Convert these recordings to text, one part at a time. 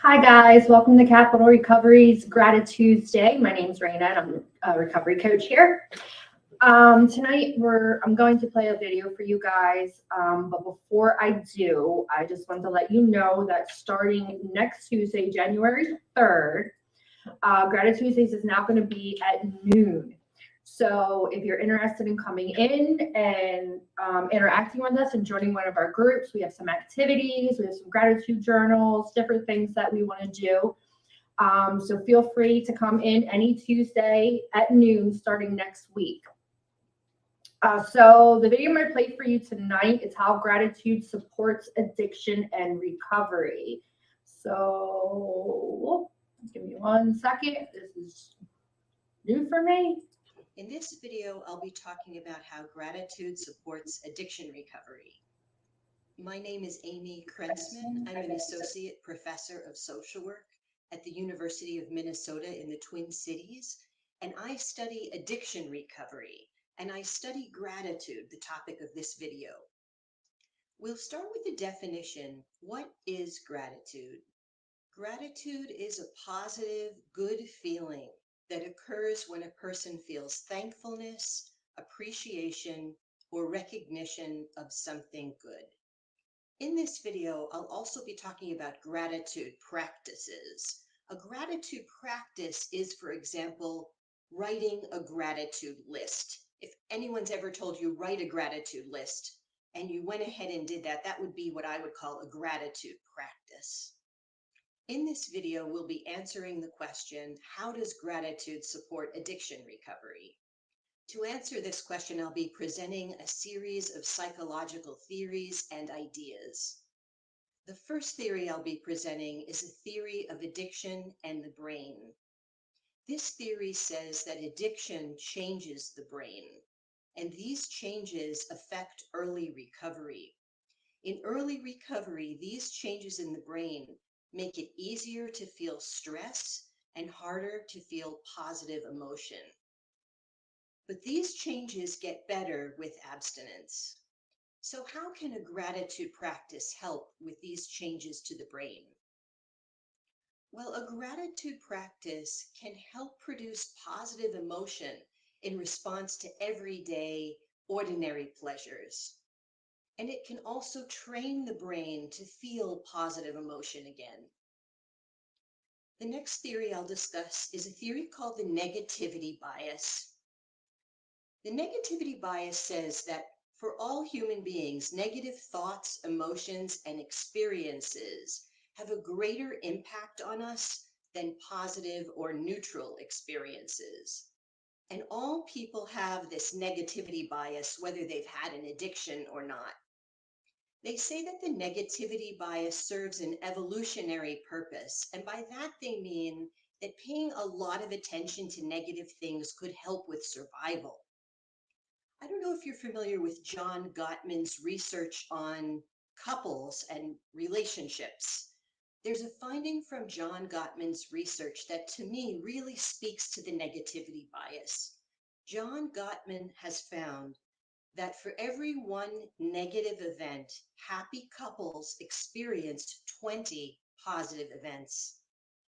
Hi guys, welcome to Capital Recovery's Gratitude Day. My name is Raina and I'm a recovery coach here. Tonight I'm going to play a video for you guys, but before I do, I just want to let you know that starting next Tuesday, January 3rd, Gratitude Tuesdays is now going to be at noon. So if you're interested in coming in and interacting with us and joining one of our groups, we have some activities, we have some gratitude journals, different things that we want to do. So feel free to come in any Tuesday at noon starting next week. So the video I'm going to play for you tonight is how gratitude supports addiction and recovery. So give me 1 second. This is new for me. In this video, I'll be talking about how gratitude supports addiction recovery. My name is Amy Krentzman. I'm an associate professor of social work at the University of Minnesota in the Twin Cities, and I study addiction recovery, and I study gratitude, the topic of this video. We'll start with the definition. What is gratitude? Gratitude is a positive, good feeling that occurs when a person feels thankfulness, appreciation, or recognition of something good. In this video, I'll also be talking about gratitude practices. A gratitude practice is, for example, writing a gratitude list. If anyone's ever told you write a gratitude list and you went ahead and did that, that would be what I would call a gratitude practice. In this video, we'll be answering the question, how does gratitude support addiction recovery? To answer this question, I'll be presenting a series of psychological theories and ideas. The first theory I'll be presenting is a theory of addiction and the brain. This theory says that addiction changes the brain, and these changes affect early recovery. In early recovery, these changes in the brain make it easier to feel stress and harder to feel positive emotion. But these changes get better with abstinence. So how can a gratitude practice help with these changes to the brain? Well, a gratitude practice can help produce positive emotion in response to everyday, ordinary pleasures. And it can also train the brain to feel positive emotion again. The next theory I'll discuss is a theory called the negativity bias. The negativity bias says that for all human beings, negative thoughts, emotions, and experiences have a greater impact on us than positive or neutral experiences. And all people have this negativity bias, whether they've had an addiction or not. They say that the negativity bias serves an evolutionary purpose, and by that they mean that paying a lot of attention to negative things could help with survival. I don't know if you're familiar with John Gottman's research on couples and relationships. There's a finding from John Gottman's research that to me really speaks to the negativity bias. John Gottman has found that for every one negative event, happy couples experienced 20 positive events.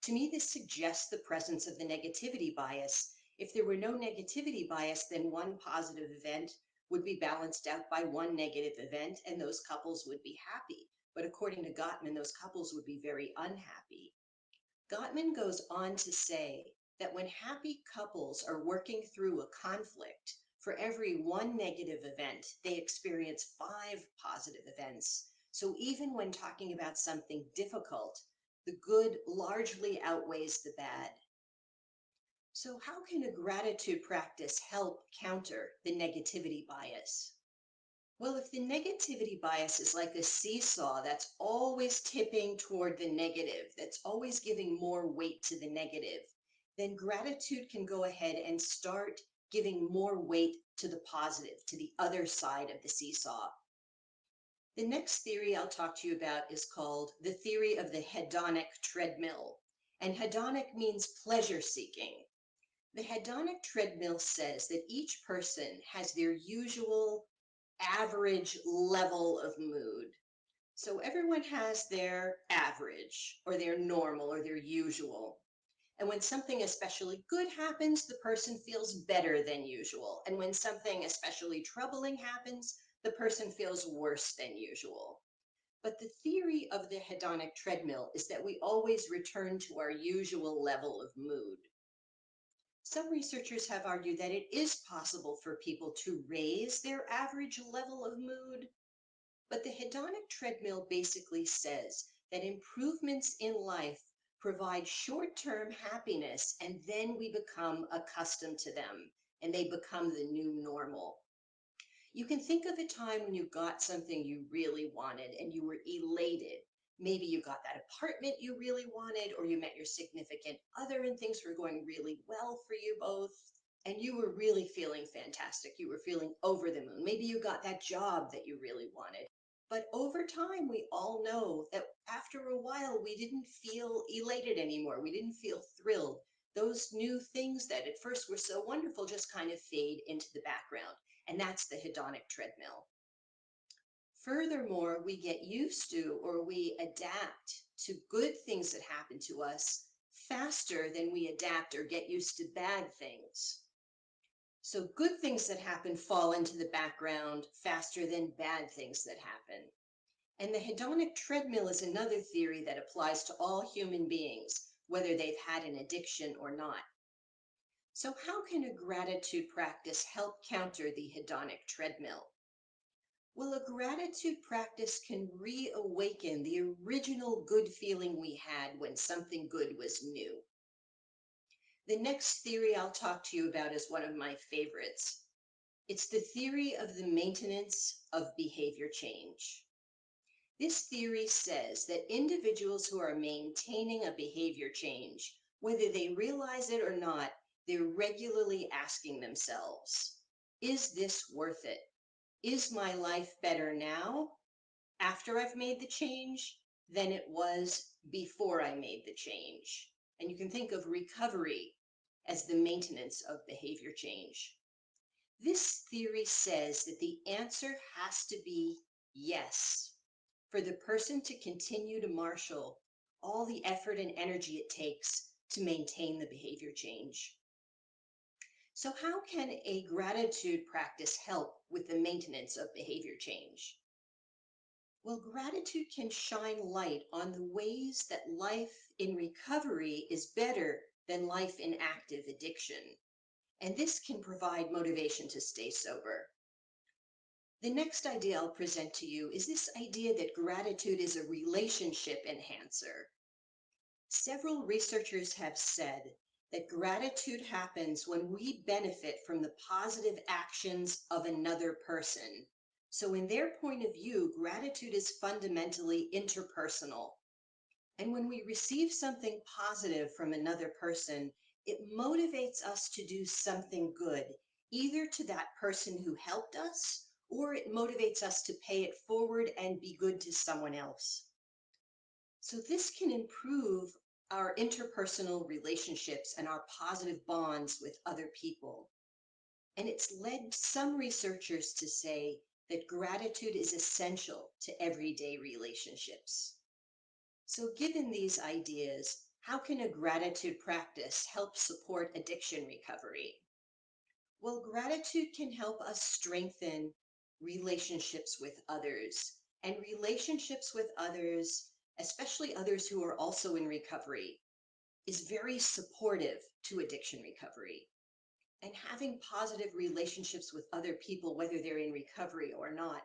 To me, this suggests the presence of the negativity bias. If there were no negativity bias, then one positive event would be balanced out by one negative event, and those couples would be happy. But according to Gottman, those couples would be very unhappy. Gottman goes on to say that when happy couples are working through a conflict, for every one negative event, they experience 5 positive events. So even when talking about something difficult, the good largely outweighs the bad. So how can a gratitude practice help counter the negativity bias? Well, if the negativity bias is like a seesaw that's always tipping toward the negative, that's always giving more weight to the negative, then gratitude can go ahead and start giving more weight to the positive, to the other side of the seesaw. The next theory I'll talk to you about is called the theory of the hedonic treadmill. And hedonic means pleasure seeking. The hedonic treadmill says that each person has their usual average level of mood. So everyone has their average or their normal or their usual. And when something especially good happens, the person feels better than usual. And when something especially troubling happens, the person feels worse than usual. But the theory of the hedonic treadmill is that we always return to our usual level of mood. Some researchers have argued that it is possible for people to raise their average level of mood, but the hedonic treadmill basically says that improvements in life provide short-term happiness and then we become accustomed to them and they become the new normal. You can think of a time when you got something you really wanted and you were elated. Maybe you got that apartment you really wanted, or you met your significant other and things were going really well for you both, and you were really feeling fantastic. You were feeling over the moon. Maybe you got that job that you really wanted. But over time, we all know that after a while, we didn't feel elated anymore. We didn't feel thrilled. Those new things that at first were so wonderful just kind of fade into the background. And that's the hedonic treadmill. Furthermore, we get used to or we adapt to good things that happen to us faster than we adapt or get used to bad things. So good things that happen fall into the background faster than bad things that happen. And the hedonic treadmill is another theory that applies to all human beings, whether they've had an addiction or not. So how can a gratitude practice help counter the hedonic treadmill? Well, a gratitude practice can reawaken the original good feeling we had when something good was new. The next theory I'll talk to you about is one of my favorites. It's the theory of the maintenance of behavior change. This theory says that individuals who are maintaining a behavior change, whether they realize it or not, they're regularly asking themselves, is this worth it? Is my life better now, after I've made the change, than it was before I made the change? And you can think of recovery as the maintenance of behavior change. This theory says that the answer has to be yes, for the person to continue to marshal all the effort and energy it takes to maintain the behavior change. So how can a gratitude practice help with the maintenance of behavior change? Well, gratitude can shine light on the ways that life in recovery is better than life in active addiction. And this can provide motivation to stay sober. The next idea I'll present to you is this idea that gratitude is a relationship enhancer. Several researchers have said that gratitude happens when we benefit from the positive actions of another person. So in their point of view, gratitude is fundamentally interpersonal. And when we receive something positive from another person, it motivates us to do something good, either to that person who helped us, or it motivates us to pay it forward and be good to someone else. So this can improve our interpersonal relationships and our positive bonds with other people. And it's led some researchers to say that gratitude is essential to everyday relationships. So given these ideas, how can a gratitude practice help support addiction recovery? Well, gratitude can help us strengthen relationships with others, and relationships with others, especially others who are also in recovery, is very supportive to addiction recovery. And having positive relationships with other people, whether they're in recovery or not,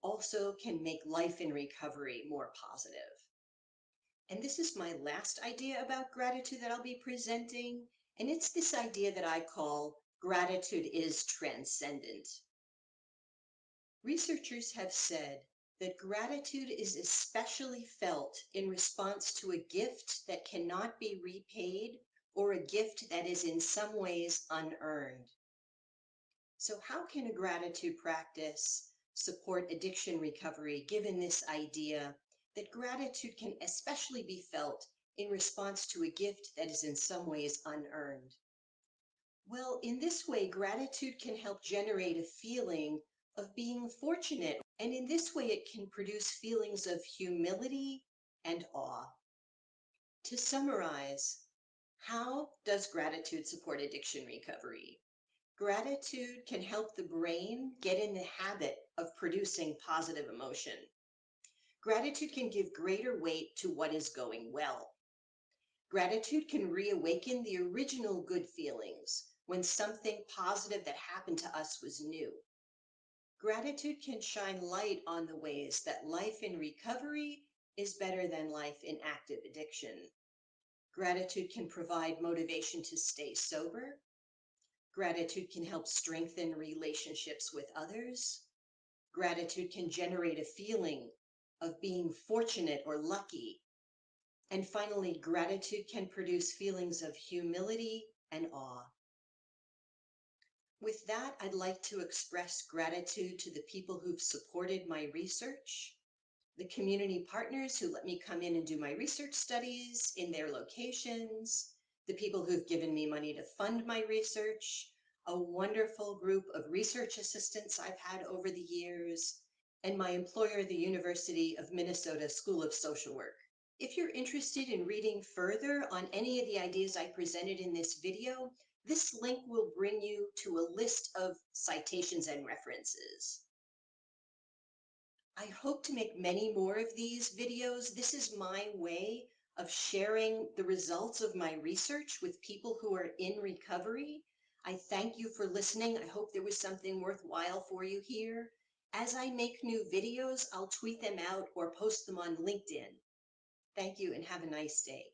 also can make life in recovery more positive. And this is my last idea about gratitude that I'll be presenting. And it's this idea that I call gratitude is transcendent. Researchers have said that gratitude is especially felt in response to a gift that cannot be repaid or a gift that is in some ways unearned. So how can a gratitude practice support addiction recovery given this idea that gratitude can especially be felt in response to a gift that is in some ways unearned? Well, in this way, gratitude can help generate a feeling of being fortunate And in this way, it can produce feelings of humility and awe. To summarize, how does gratitude support addiction recovery? Gratitude can help the brain get in the habit of producing positive emotion. Gratitude can give greater weight to what is going well. Gratitude can reawaken the original good feelings when something positive that happened to us was new. Gratitude can shine light on the ways that life in recovery is better than life in active addiction. Gratitude can provide motivation to stay sober. Gratitude can help strengthen relationships with others. Gratitude can generate a feeling of being fortunate or lucky. And finally, gratitude can produce feelings of humility and awe. With that, I'd like to express gratitude to the people who've supported my research, the community partners who let me come in and do my research studies in their locations, the people who've given me money to fund my research, a wonderful group of research assistants I've had over the years, and my employer, the University of Minnesota School of Social Work. If you're interested in reading further on any of the ideas I presented in this video, this link will bring you to a list of citations and references. I hope to make many more of these videos. This is my way of sharing the results of my research with people who are in recovery. I thank you for listening. I hope there was something worthwhile for you here. As I make new videos, I'll tweet them out or post them on LinkedIn. Thank you and have a nice day.